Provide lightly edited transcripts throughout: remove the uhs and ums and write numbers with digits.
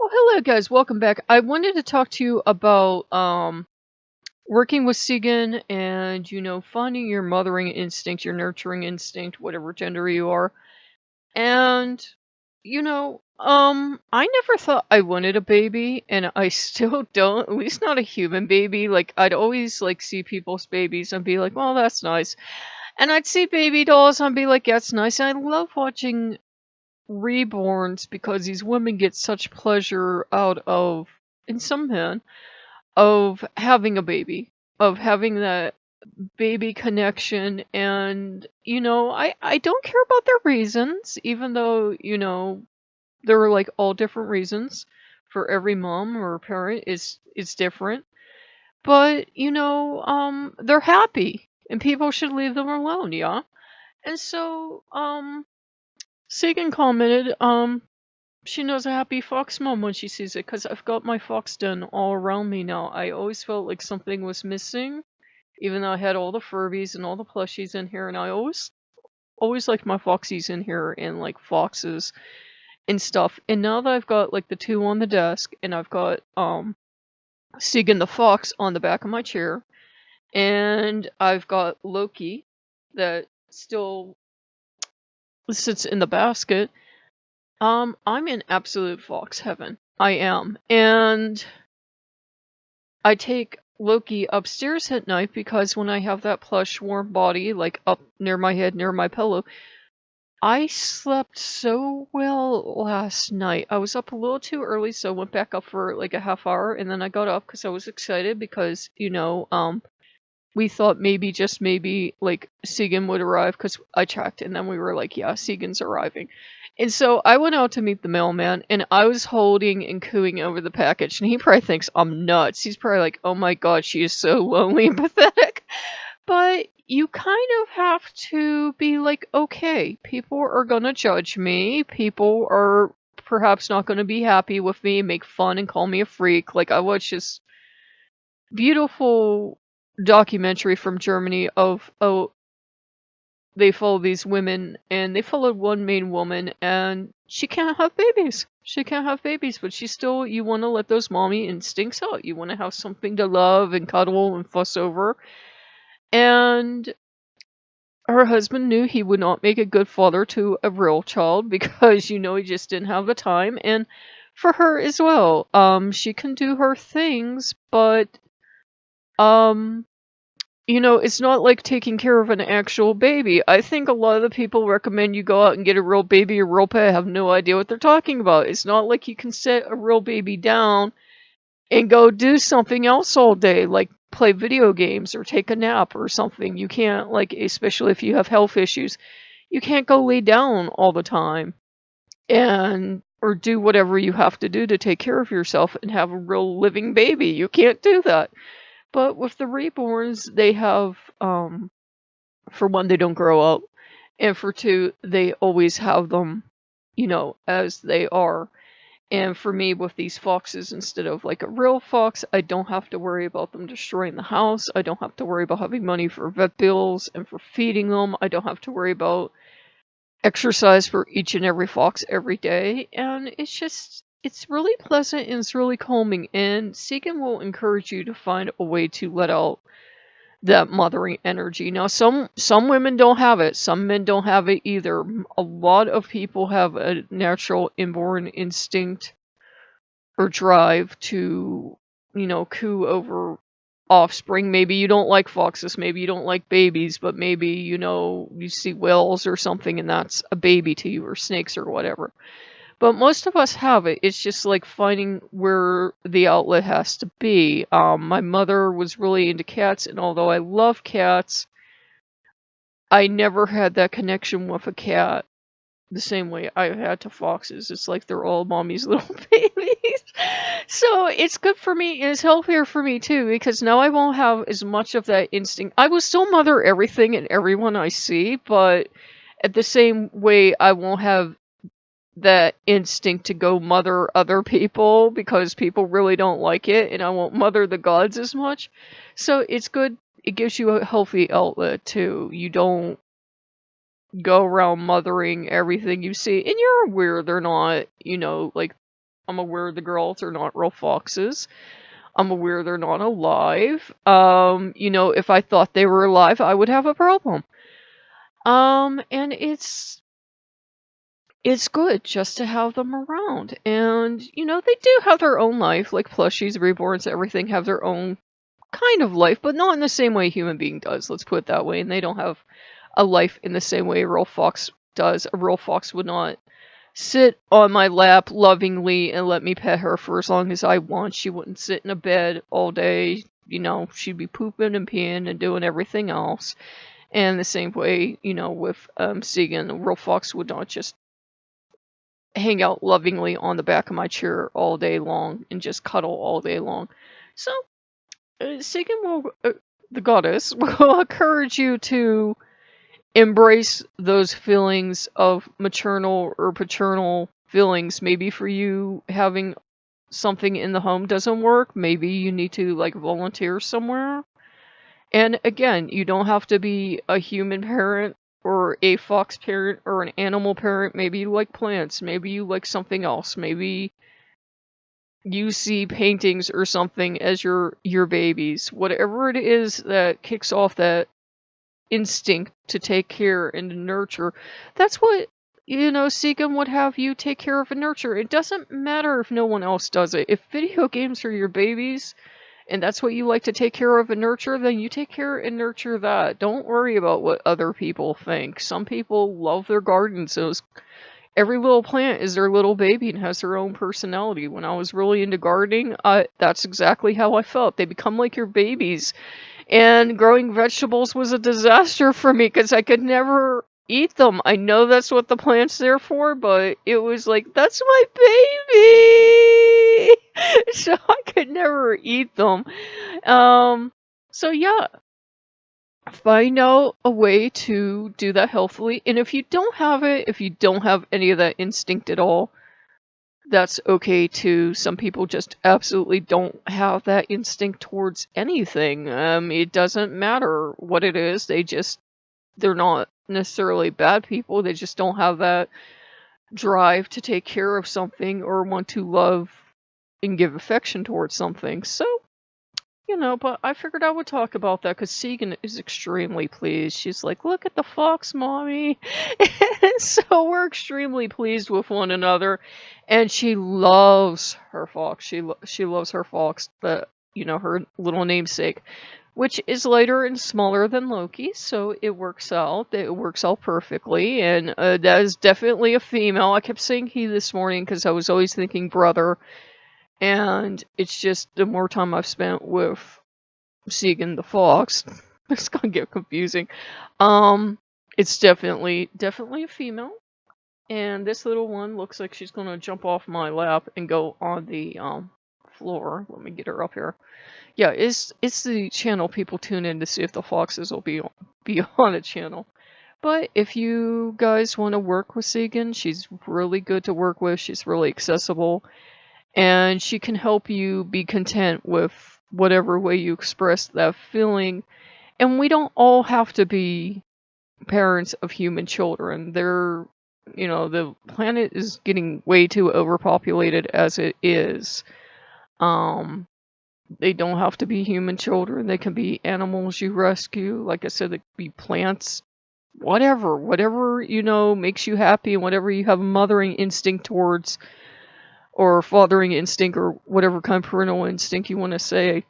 Oh, hello guys, welcome back. I wanted to talk to you about working with Sigyn and finding your mothering instinct, your nurturing instinct, whatever gender you are. And I never thought I wanted a baby, and I still don't, at least not a human baby. Like I'd always like see people's babies and be like, "Well, that's nice." And I'd see baby dolls and be like, "That's nice." And I love watching reborns because these women get such pleasure out of, and some men, of having a baby, of having that baby connection. And I don't care about their reasons, even though there are like all different reasons for every mom or parent is different. But they're happy and people should leave them alone. Yeah. And so Sagan commented, she knows a happy fox mom when she sees it, because I've got my fox den all around me now. I always felt like something was missing, even though I had all the Furbies and all the plushies in here, and I always liked my foxies in here, and like foxes and stuff. And now that I've got like the two on the desk, and I've got Sigyn the fox on the back of my chair, and I've got Loki that still sits in the basket. I'm in absolute fox heaven. I am. And I take Loki upstairs at night because when I have that plush warm body, like up near my head, near my pillow, I slept so well last night. I was up a little too early, so I went back up for like a half hour, and then I got up because I was excited because, we thought maybe, just maybe, like, Sigyn would arrive, because I checked, and then we were like, yeah, Sigyn's arriving. And so I went out to meet the mailman, and I was holding and cooing over the package, and he probably thinks I'm nuts. He's probably like, oh my god, she is so lonely and pathetic. But you kind of have to be like, okay, people are gonna judge me. People are perhaps not gonna be happy with me, make fun and call me a freak. Like, I watched this beautiful documentary from Germany of, they follow these women, and they followed one main woman, and she can't have babies. She can't have babies, but she still, you want to let those mommy instincts out. You want to have something to love and cuddle and fuss over. And her husband knew he would not make a good father to a real child because, he just didn't have the time. And for her as well, she can do her things, but it's not like taking care of an actual baby. I think a lot of the people recommend you go out and get a real baby or real pet have no idea what they're talking about. It's not like you can set a real baby down and go do something else all day, like play video games or take a nap or something. You can't, like, especially if you have health issues, you can't go lay down all the time and or do whatever you have to do to take care of yourself and have a real living baby. You can't do that. But with the reborns, they have, for one, they don't grow up, and for two, they always have them, as they are. And for me, with these foxes, instead of like a real fox, I don't have to worry about them destroying the house. I don't have to worry about having money for vet bills and for feeding them. I don't have to worry about exercise for each and every fox every day. And it's really pleasant and it's really calming. And Sigyn will encourage you to find a way to let out that mothering energy. Now, some women don't have it. Some men don't have it either. A lot of people have a natural inborn instinct or drive to, coo over offspring. Maybe you don't like foxes, maybe you don't like babies, but maybe, you see whales or something and that's a baby to you, or snakes or whatever. But most of us have it. It's just like finding where the outlet has to be. My mother was really into cats, and although I love cats, I never had that connection with a cat the same way I had to foxes. It's like they're all mommy's little babies. So it's good for me, and it's healthier for me too, because now I won't have as much of that instinct. I will still mother everything and everyone I see, but at the same way, I won't have that instinct to go mother other people because people really don't like it, and I won't mother the gods as much. So it's good. It gives you a healthy outlet too. You don't go around mothering everything you see, and you're aware they're not, like, I'm aware the girls are not real foxes. I'm aware they're not alive. You know, if I thought they were alive, I would have a problem. And it's good just to have them around. And, you know, they do have their own life, like plushies, reborns, everything have their own kind of life, but not in the same way a human being does, let's put it that way. And they don't have a life in the same way a real fox does. A real fox would not sit on my lap lovingly and let me pet her for as long as I want. She wouldn't sit in a bed all day. You know, she'd be pooping and peeing and doing everything else. And the same way, you know, with Sigyn, a real fox would not just hang out lovingly on the back of my chair all day long and just cuddle all day long. So, Sigyn will, the goddess, will encourage you to embrace those feelings of maternal or paternal feelings. Maybe for you, having something in the home doesn't work. Maybe you need to, like, volunteer somewhere. And again, you don't have to be a human parent or a fox parent or an animal parent. Maybe you like plants. Maybe you like something else. Maybe you see paintings or something as your babies. Whatever it is that kicks off that instinct to take care and to nurture, that's what, you know, Sigyn would have you take care of and nurture. It doesn't matter if no one else does it. If video games are your babies, and that's what you like to take care of and nurture, then you take care and nurture that. Don't worry about what other people think. Some people love their gardens. Every little plant is their little baby and has their own personality. When I was really into gardening, that's exactly how I felt. They become like your babies. And growing vegetables was a disaster for me because I could never eat them. I know that's what the plant's there for, but it was like, that's my baby! So I could never eat them. So yeah, find out a way to do that healthily. And if you don't have it, if you don't have any of that instinct at all, that's okay too. Some people just absolutely don't have that instinct towards anything. It doesn't matter what it is. They're not necessarily bad people. They just don't have that drive to take care of something or want to love and give affection towards something. So, you know, but I figured I would talk about that because Sigyn is extremely pleased. She's like, look at the fox, mommy. And so we're extremely pleased with one another. And she loves her fox. She loves her fox, you know, her little namesake, which is lighter and smaller than Loki. So it works out. It works out perfectly. And that is definitely a female. I kept saying he this morning because I was always thinking brother. And it's just the more time I've spent with Sigyn the fox, it's gonna get confusing. It's definitely a female. And this little one looks like she's gonna jump off my lap and go on the floor. Let me get her up here. Yeah, it's the channel people tune in to see if the foxes will be on the channel. But if you guys want to work with Sigyn, she's really good to work with. She's really accessible. And she can help you be content with whatever way you express that feeling. And we don't all have to be parents of human children. You know, the planet is getting way too overpopulated as it is. They don't have to be human children. They can be animals you rescue. Like I said, they could be plants. Whatever, you know, makes you happy and whatever you have a mothering instinct towards, or fathering instinct, or whatever kind of parental instinct you want to say,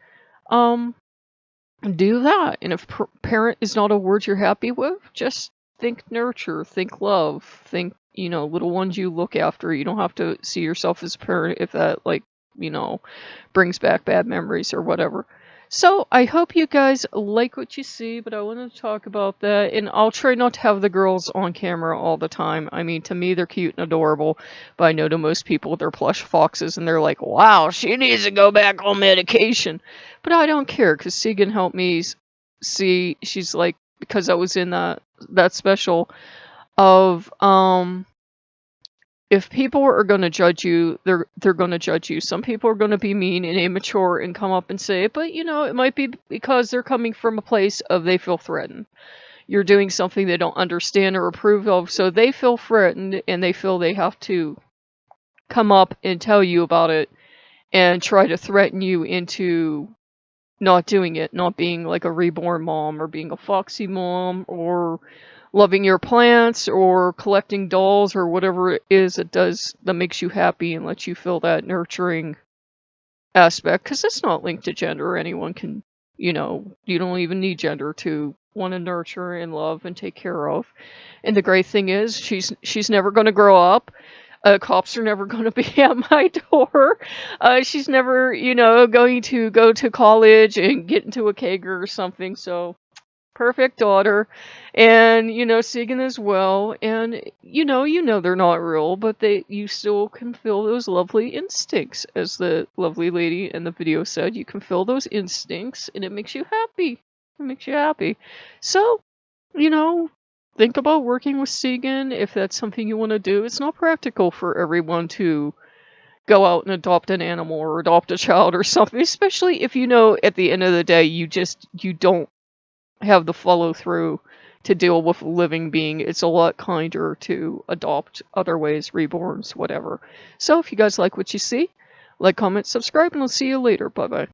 do that. And if parent is not a word you're happy with, just think nurture, think love, think, you know, little ones you look after. You don't have to see yourself as a parent if that, like, you know, brings back bad memories or whatever. So I hope you guys like what you see, but I wanted to talk about that, and I'll try not to have the girls on camera all the time. I mean, to me, they're cute and adorable, but I know to most people they're plush foxes, and they're like, wow, she needs to go back on medication. But I don't care, because Sigyn helped me see, she's like, because I was in that special of, if people are going to judge you, they're going to judge you. Some people are going to be mean and immature and come up and say it, but, you know, it might be because they're coming from a place of they feel threatened. You're doing something they don't understand or approve of, so they feel threatened and they feel they have to come up and tell you about it and try to threaten you into not doing it, not being like a reborn mom or being a foxy mom or loving your plants or collecting dolls or whatever it is it does that makes you happy and lets you feel that nurturing aspect, because it's not linked to gender. Anyone can, you don't even need gender to want to nurture and love and take care of. And the great thing is she's never going to grow up. Cops are never going to be at my door. She's never, going to go to college and get into a kegger or something. So perfect daughter. And Sigyn as well. And they're not real, but you still can feel those lovely instincts, as the lovely lady in the video said. You can feel those instincts and it makes you happy. It makes you happy. So, think about working with Sigyn if that's something you want to do. It's not practical for everyone to go out and adopt an animal or adopt a child or something, especially if at the end of the day you don't have the follow through to deal with a living being. It's a lot kinder to adopt other ways, reborns, whatever. So if you guys like what you see, like, comment, subscribe, and I'll see you later. Bye bye.